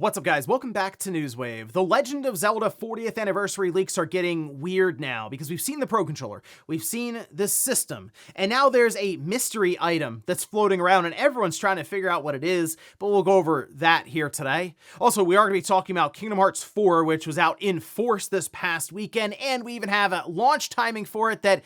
What's up, guys? Welcome back to Newswave. The Legend of Zelda 40th anniversary leaks are getting weird now because we've seen the Pro Controller, we've seen this system, and now there's a mystery item that's floating around and everyone's trying to figure out what it is, but we'll go over that here today. Also, we are going to be talking about Kingdom Hearts 4, which was out in force this past weekend, and we even have a launch timing for it that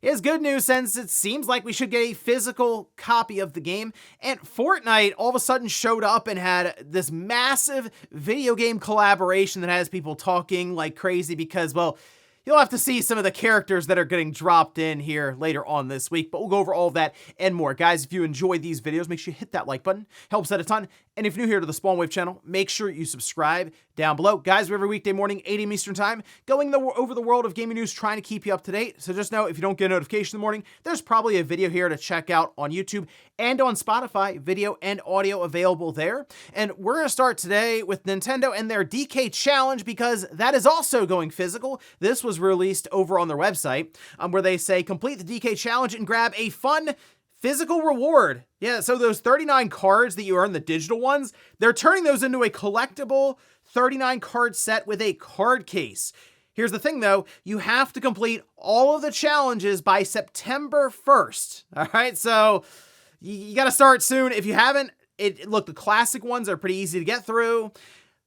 is good news since it seems like we should get a physical copy of the game. And Fortnite all of a sudden showed up and had this massive video game collaboration that has people talking like crazy because, well, you'll have to see some of the characters that are getting dropped in here later on this week, but we'll go over all of that and more. Guys, if you enjoy these videos, make sure you hit that like button. Helps out a ton. And if you're new here to the Spawn Wave channel, make sure you subscribe down below. Guys, we're every weekday morning, 8 a.m. Eastern Time, going over the world of gaming news, trying to keep you up to date. So just know, if you don't get a notification in the morning, there's probably a video here to check out on YouTube and on Spotify, video and audio available there. And we're going to start today with Nintendo and their DK Challenge because that is also going physical. This was released over on their website where they say complete the DK Challenge and grab a fun physical reward. Yeah, so those 39 cards that you earn, the digital ones, they're turning those into a collectible 39 card set with a card case. Here's the thing though, you have to complete all of the challenges by September 1st. All right, so you got to start soon. If you haven't, look, the classic ones are pretty easy to get through.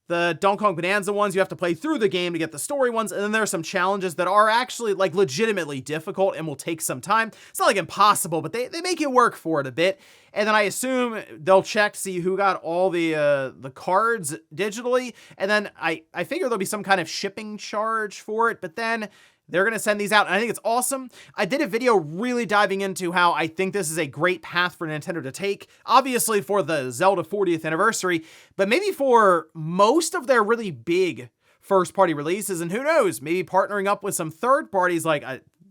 The Donkey Kong Bonanza ones, you have to play through the game to get the story ones, and then there are some challenges that are actually like legitimately difficult and will take some time. It's not like impossible, but they make you work for it a bit. And then I assume they'll check to see who got all the cards digitally, and then I figure there'll be some kind of shipping charge for it, but then they're going to send these out, and I think it's awesome. I did a video really diving into how I think this is a great path for Nintendo to take, obviously for the Zelda 40th anniversary, but maybe for most of their really big first-party releases, and who knows, maybe partnering up with some third parties like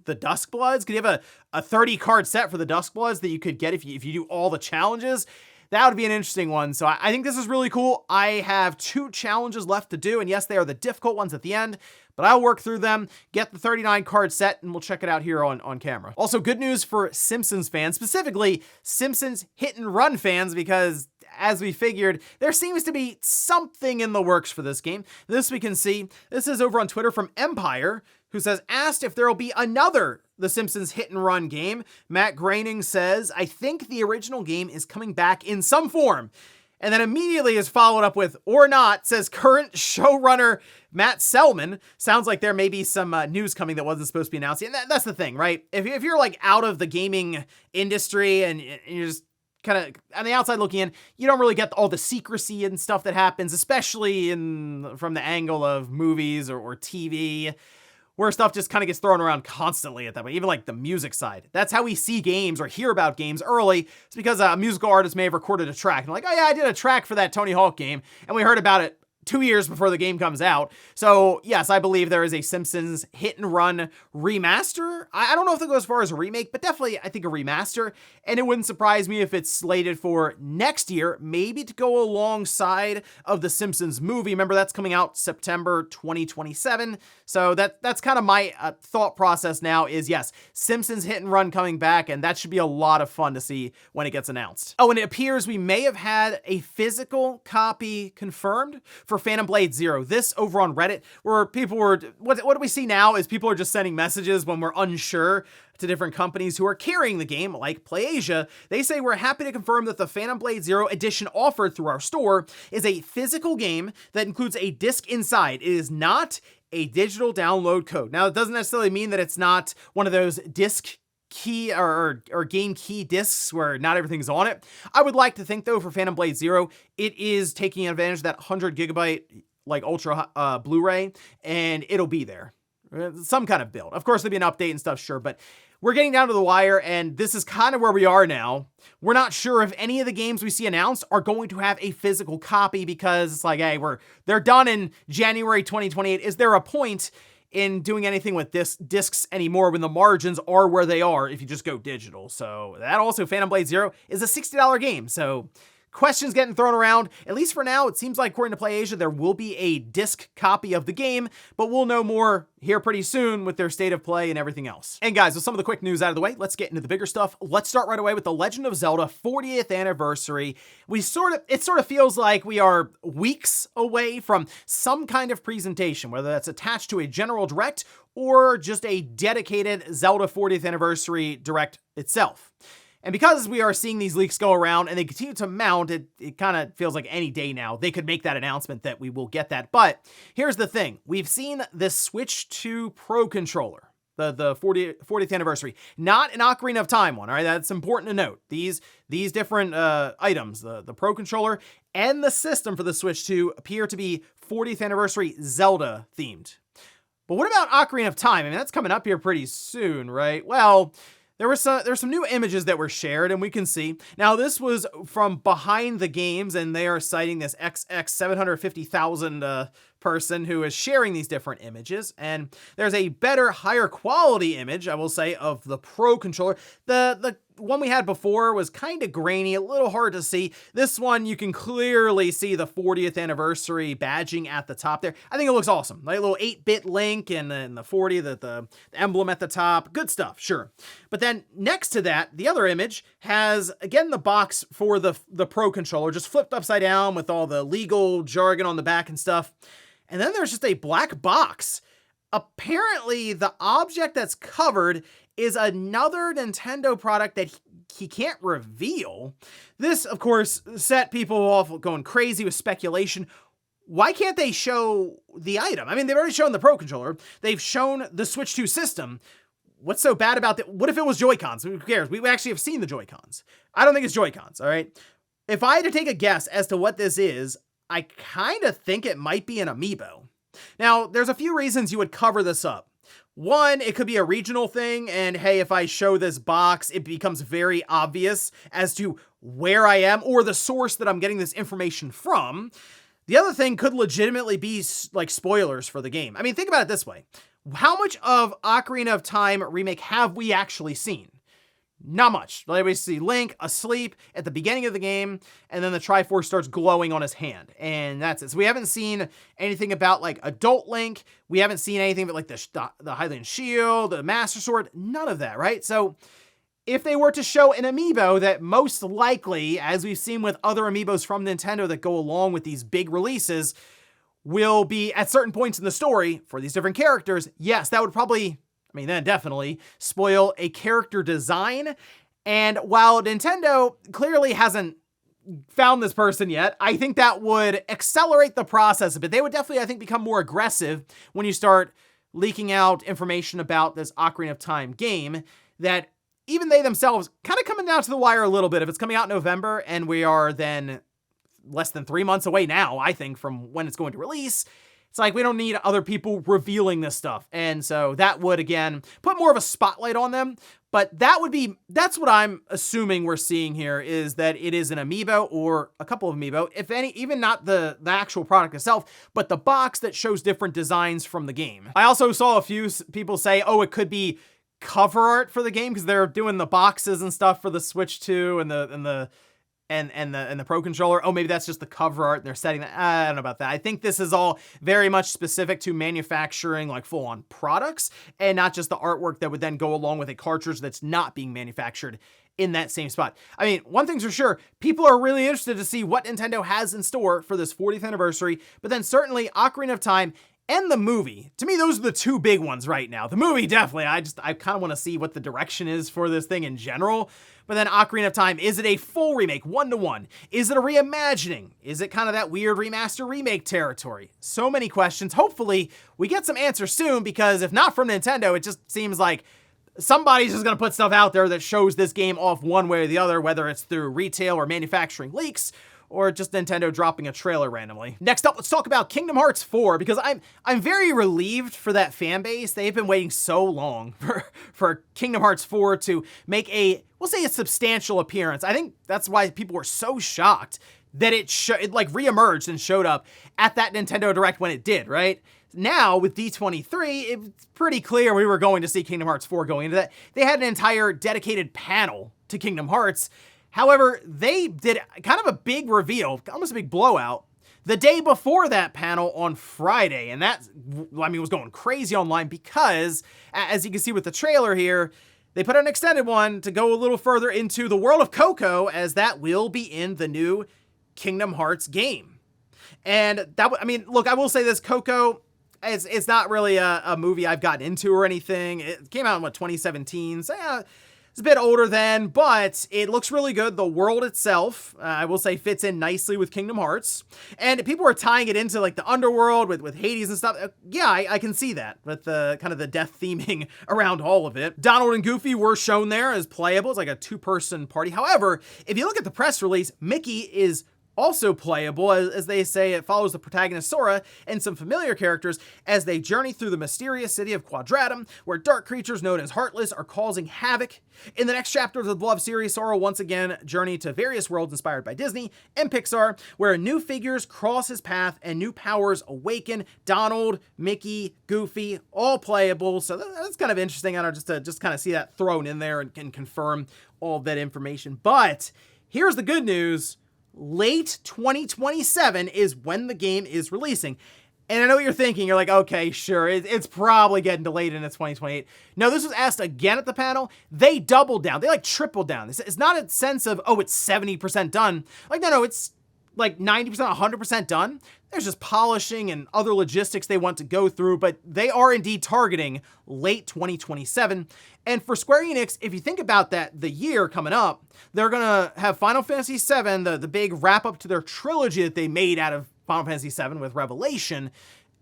the Duskbloods. Could you have a 30-card set for the Duskbloods that you could get if you do all the challenges? That would be an interesting one. So I think this is really cool. I have 2 challenges left to do, and yes, they are the difficult ones at the end, but I'll work through them, get the 39 card set, and we'll check it out here on camera. Also, good news for Simpsons fans, specifically Simpsons hit and run fans, because as we figured, there seems to be something in the works for this game. This we can see. This is over on Twitter from Empire, who says, asked if there will be another The Simpsons hit and run game. Matt Groening says, I think the original game is coming back in some form. And then immediately is followed up with, or not, says current showrunner Matt Selman. Sounds like there may be some news coming that wasn't supposed to be announced. And that's the thing, right? If you're like out of the gaming industry and you're just kind of on the outside looking in, you don't really get all the secrecy and stuff that happens, especially from the angle of movies or TV, where stuff just kind of gets thrown around constantly at that point, even like the music side. That's how we see games or hear about games early. It's because a musical artist may have recorded a track and like, oh yeah, I did a track for that Tony Hawk game, and we heard about it 2 years before the game comes out. So yes, I believe there is a Simpsons hit and run remaster. I don't know if it goes as far as a remake, but definitely I think a remaster. And it wouldn't surprise me if it's slated for next year, maybe to go alongside of the Simpsons movie. Remember, that's coming out September 2027. So that's kind of my thought process now is, yes, Simpsons hit and run coming back, and that should be a lot of fun to see when it gets announced. Oh, and it appears we may have had a physical copy confirmed for Phantom Blade Zero. This over on Reddit, where people were, what do we see now is people are just sending messages when we're unsure to different companies who are carrying the game, like PlayAsia. They say, we're happy to confirm that the Phantom Blade Zero edition offered through our store is a physical game that includes a disc inside. It is not a digital download code. Now, it doesn't necessarily mean that it's not one of those disc key or game key discs where not everything's on it. I would like to think though, for Phantom Blade Zero, it is taking advantage of that 100 gigabyte like ultra Blu-ray, and it'll be there. Some kind of build. Of course, there'll be an update and stuff, sure, but we're getting down to the wire, and this is kind of where we are now. We're not sure if any of the games we see announced are going to have a physical copy, because it's like, hey, they're done in January 2028. Is there a point in doing anything with discs anymore when the margins are where they are if you just go digital? So that also, Phantom Blade Zero is a $60 game, so questions getting thrown around. At least for now, it seems like, according to PlayAsia, there will be a disc copy of the game, but we'll know more here pretty soon with their state of play and everything else. And guys, with some of the quick news out of the way, let's get into the bigger stuff. Let's start right away with The Legend of Zelda 40th anniversary. It sort of feels like we are weeks away from some kind of presentation, whether that's attached to a general direct or just a dedicated Zelda 40th anniversary direct itself. And because we are seeing these leaks go around and they continue to mount, it kind of feels like any day now they could make that announcement that we will get that. But here's the thing. We've seen this Switch 2 Pro controller, the 40th anniversary, not an Ocarina of Time one, all right? That's important to note. These different items, the Pro controller and the system for the Switch 2 appear to be 40th anniversary Zelda themed. But what about Ocarina of Time? I mean, that's coming up here pretty soon, right? Well, there's some new images that were shared, and we can see. Now, this was from behind the games, and they are citing this XX 750,000 person who is sharing these different images. And there's a better, higher quality image, I will say, of the Pro controller. The one we had before was kind of grainy, a little hard to see. This one, you can clearly see the 40th anniversary badging at the top there. I think it looks awesome. Like a little 8-bit Link and then the 40, the emblem at the top. Good stuff, sure. But then next to that, the other image has, again, the box for the Pro controller, just flipped upside down with all the legal jargon on the back and stuff. And then there's just a black box. Apparently, the object that's covered is another Nintendo product that he can't reveal. This, of course, set people off going crazy with speculation. Why can't they show the item? I mean, they've already shown the Pro controller. They've shown the Switch 2 system. What's so bad about that? What if it was Joy-Cons? Who cares? We actually have seen the Joy-Cons. I don't think it's Joy-Cons, all right? If I had to take a guess as to what this is, I kind of think it might be an amiibo. Now, there's a few reasons you would cover this up. One, it could be a regional thing, and hey, if I show this box, it becomes very obvious as to where I am or the source that I'm getting this information from. The other thing could legitimately be like spoilers for the game. I mean, think about it this way. How much of Ocarina of Time remake have we actually seen? Not much. Like we see Link asleep at the beginning of the game, and then the Triforce starts glowing on his hand, and that's it. So we haven't seen anything about like adult Link. We haven't seen anything but like the Hylian Shield, the Master Sword, none of that, right? So if they were to show an amiibo that most likely, as we've seen with other amiibos from Nintendo that go along with these big releases, will be at certain points in the story for these different characters, yes, that would probably, then definitely spoil a character design. And while Nintendo clearly hasn't found this person yet, I think that would accelerate the process a bit. They would definitely, I think, become more aggressive when you start leaking out information about this Ocarina of Time game that even they themselves kind of coming down to the wire a little bit. If it's coming out in November and we are then less than 3 months away now, I think, from when it's going to release, it's like we don't need other people revealing this stuff. And so that would, again, put more of a spotlight on them. But that's what I'm assuming we're seeing here, is that it is an amiibo or a couple of amiibo, if any, even not the actual product itself, but the box that shows different designs from the game. I also saw a few people say, oh, it could be cover art for the game because they're doing the boxes and stuff for the Switch 2 and the Pro controller. Oh, maybe that's just the cover art and they're setting that. I don't know about that. I think this is all very much specific to manufacturing like full-on products and not just the artwork that would then go along with a cartridge that's not being manufactured in that same spot. I mean, one thing's for sure, people are really interested to see what Nintendo has in store for this 40th anniversary, but then certainly Ocarina of Time and the movie. To me, those are the two big ones right now. The movie, definitely. I kind of want to see what the direction is for this thing in general. But then Ocarina of Time, is it a full remake, 1-to-1? Is it a reimagining? Is it kind of that weird remaster remake territory? So many questions. Hopefully, we get some answers soon, because if not from Nintendo, it just seems like somebody's just going to put stuff out there that shows this game off one way or the other, whether it's through retail or manufacturing leaks, or just Nintendo dropping a trailer randomly. Next up, let's talk about Kingdom Hearts 4, because I'm very relieved for that fan base. They've been waiting so long for Kingdom Hearts 4 to make we'll say a substantial appearance. I think that's why people were so shocked that it like reemerged and showed up at that Nintendo Direct when it did, right? Now, with D23, it's pretty clear we were going to see Kingdom Hearts 4 going into that. They had an entire dedicated panel to Kingdom Hearts. However, they did kind of a big reveal, almost a big blowout, the day before that panel on Friday. And that, I mean, was going crazy online because, as you can see with the trailer here, they put an extended one to go a little further into the world of Coco, as that will be in the new Kingdom Hearts game. And that, I mean, look, I will say this, Coco, it's not really a movie I've gotten into or anything. It came out in, 2017, so yeah, it's a bit older then, but it looks really good. The world itself, I will say, fits in nicely with Kingdom Hearts. And people are tying it into like the underworld with Hades and stuff. Yeah, I can see that, with the kind of the death theming around all of it. Donald and Goofy were shown there as playable. It's like a two-person party. However, if you look at the press release, Mickey is also playable. As they say, it follows the protagonist Sora and some familiar characters as they journey through the mysterious city of Quadratum, where dark creatures known as Heartless are causing havoc. In the next chapter of the beloved series, Sora once again journey to various worlds inspired by Disney and Pixar, where new figures cross his path and new powers awaken. Donald, Mickey, Goofy, all playable. So that's kind of interesting. I don't know, just kind of see that thrown in there and can confirm all of that information. But here's the good news. Late 2027 is when the game is releasing. And I know what you're thinking. You're like, okay, sure, it's probably getting delayed into 2028. No, this was asked again at the panel. They doubled down. They like tripled down. It's not a sense of, oh, it's 70% done. Like, no, it's like 90%, 100% done. There's just polishing and other logistics they want to go through, but they are indeed targeting late 2027. And for Square Enix, if you think about that, the year coming up, they're gonna have Final Fantasy VII, the big wrap up to their trilogy that they made out of Final Fantasy VII with Revelation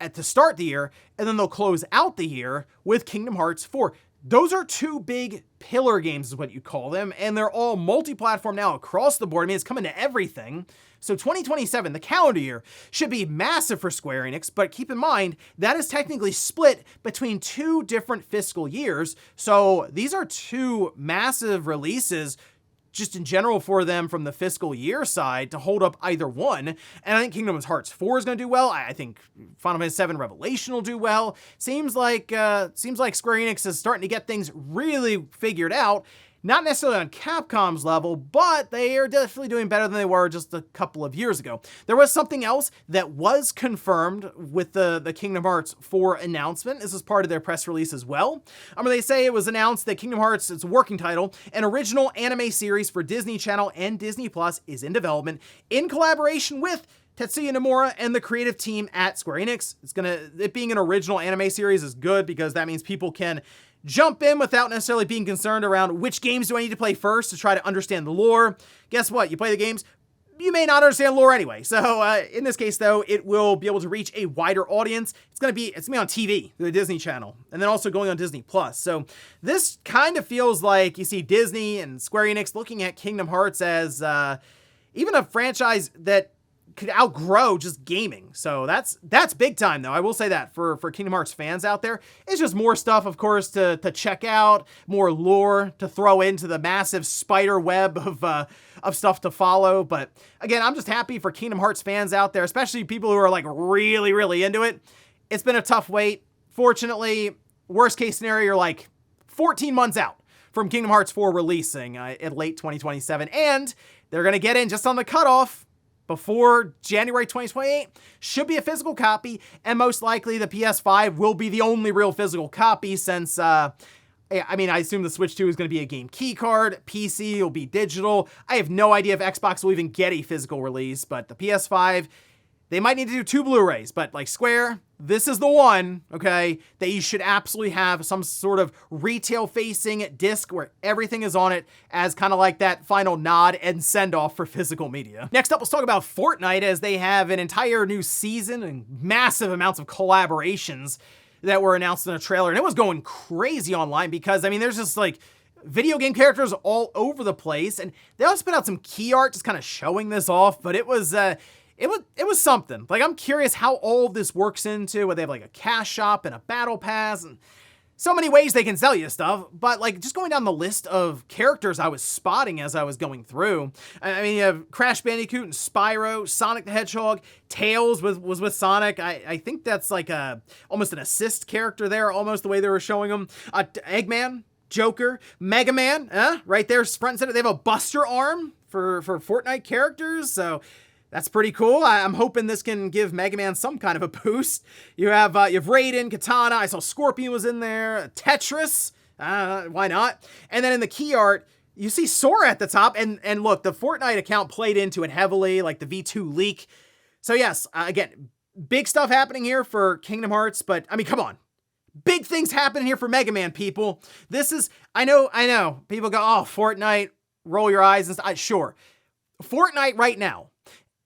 at the start of the year, and then they'll close out the year with Kingdom Hearts 4. Those are two big pillar games is what you call them, and they're all multi-platform now across the board. I mean, it's coming to everything. So 2027, the calendar year, should be massive for Square Enix, but keep in mind, that is technically split between two different fiscal years. So these are two massive releases just in general for them from the fiscal year side to hold up either one. And I think Kingdom Hearts 4 is going to do well. I think Final Fantasy VII Revelation will do well. Seems like Square Enix is starting to get things really figured out. Not necessarily on Capcom's level, but they are definitely doing better than they were just a couple of years ago. There was something else that was confirmed with the Kingdom Hearts 4 announcement. This is part of their press release as well. They say it was announced that Kingdom Hearts, its working title, an original anime series for Disney Channel and Disney Plus, is in development in collaboration with Tetsuya Nomura and the creative team at Square Enix. It being an original anime series is good because that means people can jump in without necessarily being concerned around which games do I need to play first to try to understand the lore. Guess what? You play the games, you may not understand lore anyway. So in this case, though, it will be able to reach a wider audience. It's gonna be on TV, the Disney Channel, and then also going on Disney Plus. So this kind of feels like you see Disney and Square Enix looking at Kingdom Hearts as even a franchise that could outgrow just gaming. So that's big time, though. I will say that for Kingdom Hearts fans out there, it's just more stuff, of course, to check out, more lore to throw into the massive spider web of stuff to follow. But again, I'm just happy for Kingdom Hearts fans out there, especially people who are like really, really into it. It's been a tough wait. Fortunately, worst case scenario, you're like 14 months out from Kingdom Hearts 4 releasing in late 2027. And they're going to get in just on the cutoff before January 2028, should be a physical copy, and most likely the PS5 will be the only real physical copy since, I assume the Switch 2 is going to be a game key card, PC will be digital. I have no idea if Xbox will even get a physical release, but the PS5, they might need to do 2 Blu-rays, but like Square, this is the one, okay, that you should absolutely have some sort of retail-facing disc where everything is on it as kind of like that final nod and send-off for physical media. Next up, let's talk about Fortnite, as they have an entire new season and massive amounts of collaborations that were announced in a trailer. And it was going crazy online because, there's just like video game characters all over the place. And they also put out some key art just kind of showing this off, but it was something. Like, I'm curious how all of this works into where they have like a cash shop and a battle pass and so many ways they can sell you stuff. But like, just going down the list of characters I was spotting as I was going through, you have Crash Bandicoot and Spyro, Sonic the Hedgehog, Tails was with Sonic. I think that's like almost an assist character there, almost the way they were showing him. Eggman, Joker, Mega Man, right there, front and center. They have a Buster arm for Fortnite characters, so that's pretty cool. I'm hoping this can give Mega Man some kind of a boost. You have Raiden, Katana. I saw Scorpion was in there. Tetris. Why not? And then in the key art, you see Sora at the top. And look, the Fortnite account played into it heavily, like the V2 leak. So yes, again, big stuff happening here for Kingdom Hearts. But I mean, come on. Big things happening here for Mega Man, people. This is, I know. People go, oh, Fortnite, roll your eyes and stuff. Sure. Fortnite right now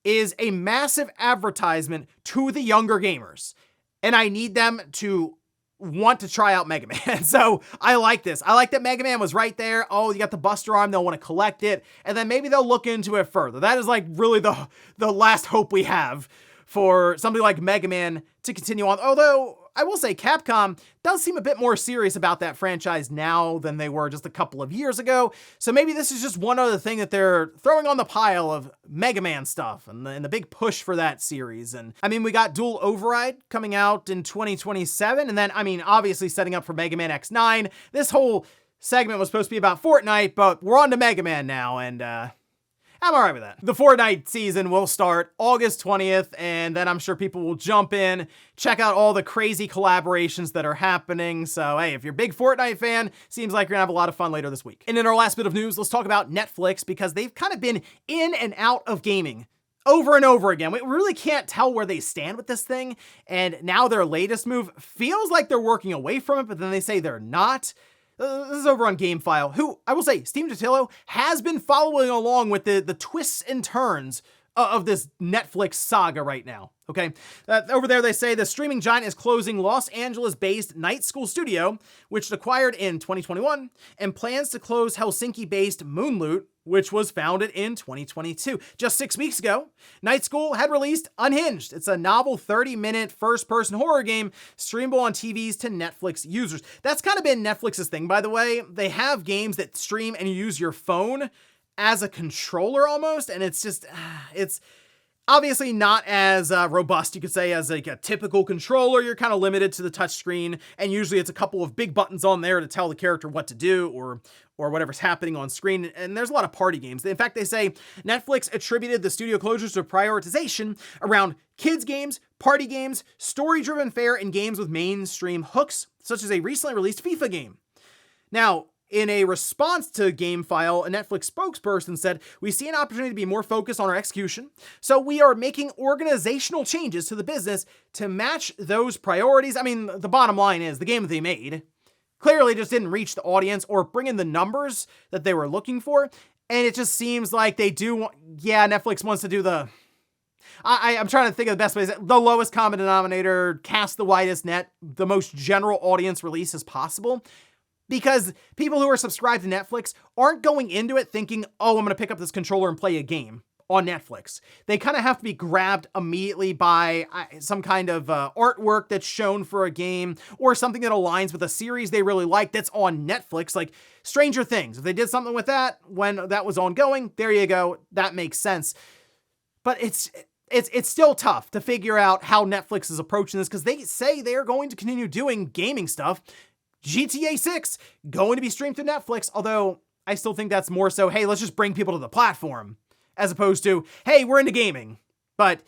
is a massive advertisement to the younger gamers. And I need them to want to try out Mega Man. So I like this. I like that Mega Man was right there. Oh, you got the Buster Arm. They'll want to collect it. And then maybe they'll look into it further. That is like really the last hope we have for something like Mega Man to continue on. Although I will say Capcom does seem a bit more serious about that franchise now than they were just a couple of years ago. So maybe this is just one other thing that they're throwing on the pile of Mega Man stuff and the big push for that series. And I mean, we got Dual Override coming out in 2027. And then, I mean, obviously setting up for Mega Man X9. This whole segment was supposed to be about Fortnite, but we're on to Mega Man now. And, I'm all right with that. The Fortnite season will start August 20th, and then I'm sure people will jump in, check out all the crazy collaborations that are happening. So, hey, if you're a big Fortnite fan, seems like you're gonna have a lot of fun later this week. And in our last bit of news, let's talk about Netflix, because they've kind of been in and out of gaming over and over again. We really can't tell where they stand with this thing, and now their latest move feels like they're working away from it, but then they say they're not. This is over on GameFile, who, I will say, Steve Totillo has been following along with the twists and turns of this Netflix saga right now, okay? Over there, they say the streaming giant is closing Los Angeles-based Night School Studio, which it acquired in 2021, and plans to close Helsinki-based Moonloot, which was founded in 2022. Just 6 weeks ago, Night School had released Unhinged. It's a novel 30-minute first-person horror game streamable on TVs to Netflix users. That's kind of been Netflix's thing, by the way. They have games that stream and you use your phone as a controller almost, and it's just, it's obviously not as robust, you could say, as like a typical controller. You're kind of limited to the touchscreen, and usually it's a couple of big buttons on there to tell the character what to do or whatever's happening on screen. And there's a lot of party games. In fact, they say Netflix attributed the studio closures to prioritization around kids games, party games, story-driven fare, and games with mainstream hooks, such as a recently released FIFA game. Now, in a response to GameFile, a Netflix spokesperson said, "We see an opportunity to be more focused on our execution, so we are making organizational changes to the business to match those priorities." I mean, the bottom line is the game that they made clearly just didn't reach the audience or bring in the numbers that they were looking for. And it just seems like they do, Netflix wants to do I'm trying to think of the best ways, the lowest common denominator, cast the widest net, the most general audience release as possible. Because people who are subscribed to Netflix aren't going into it thinking, oh, I'm going to pick up this controller and play a game on Netflix. They kind of have to be grabbed immediately by some kind of artwork that's shown for a game or something that aligns with a series they really like that's on Netflix, like Stranger Things. If they did something with that when that was ongoing, there you go. That makes sense. But it's still tough to figure out how Netflix is approaching this, because they say they are going to continue doing gaming stuff. GTA 6 going to be streamed through Netflix, although I still think that's more so, hey, let's just bring people to the platform, as opposed to, hey, we're into gaming. But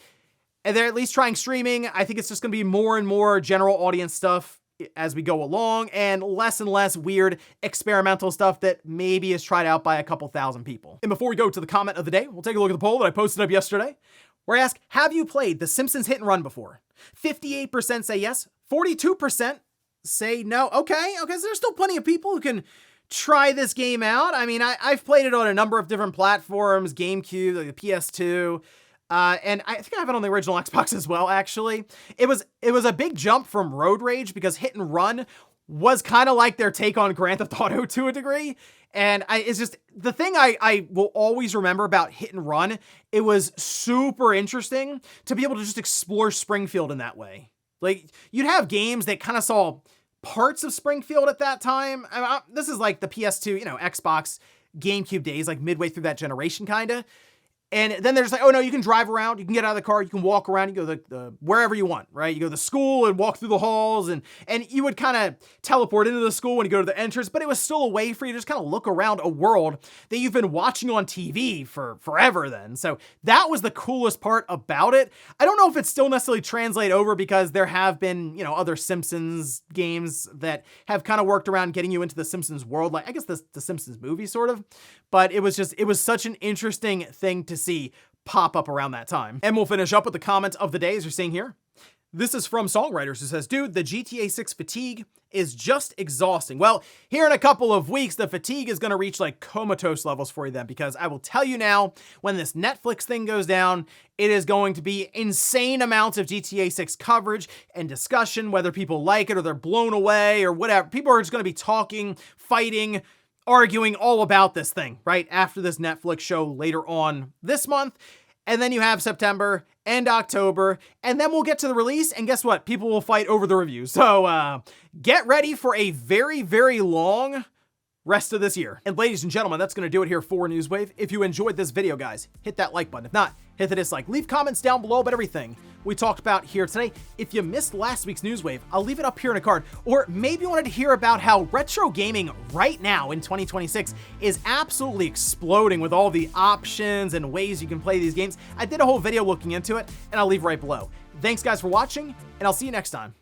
they're at least trying streaming. I think it's just going to be more and more general audience stuff as we go along, and less weird experimental stuff that maybe is tried out by a couple thousand people. And before we go to the comment of the day, we'll take a look at the poll that I posted up yesterday, where I ask, have you played the Simpsons Hit and Run before? 58% say yes, 42% say no. Okay, so there's still plenty of people who can try this game out. I mean, I've played it on a number of different platforms, GameCube, like the PS2, and I think I have it on the original Xbox as well, actually. It was a big jump from Road Rage, because Hit and Run was kind of like their take on Grand Theft Auto to a degree. And it's just the thing I will always remember about Hit and Run. It was super interesting to be able to just explore Springfield in that way. Like, you'd have games that kind of saw parts of Springfield at that time. This is like the PS2, Xbox, GameCube days, like midway through that generation, kind of. And then they're just like, oh no, you can drive around, you can get out of the car, you can walk around, you go the wherever you want, right? You go to school and walk through the halls, and you would kind of teleport into the school when you go to the entrance, but it was still a way for you to just kind of look around a world that you've been watching on TV for forever then. So that was the coolest part about it. I don't know if it's still necessarily translate over because there have been, other Simpsons games that have kind of worked around getting you into the Simpsons world, like I guess the Simpsons movie sort of, but it was such an interesting thing to see pop up around that time. And we'll finish up with the comment of the day, as you're seeing here. This is from Songwriters, who says, dude, the GTA 6 fatigue is just exhausting. Well, here in a couple of weeks, the fatigue is going to reach like comatose levels for you then, because I will tell you now, when this Netflix thing goes down, it is going to be insane amounts of GTA 6 coverage and discussion, whether people like it or they're blown away or whatever. People are just going to be talking, fighting, arguing all about this thing, right? After this Netflix show later on this month. And then you have September and October, and then we'll get to the release, and guess what? People will fight over the reviews. So get ready for a very, very long rest of this year. And ladies and gentlemen, that's going to do it here for Newswave. If you enjoyed this video, guys, hit that like button. If not, hit the dislike. Leave comments down below about everything we talked about here today. If you missed last week's Newswave, I'll leave it up here in a card. Or maybe you wanted to hear about how retro gaming right now in 2026 is absolutely exploding with all the options and ways you can play these games. I did a whole video looking into it, and I'll leave right below. Thanks, guys, for watching, and I'll see you next time.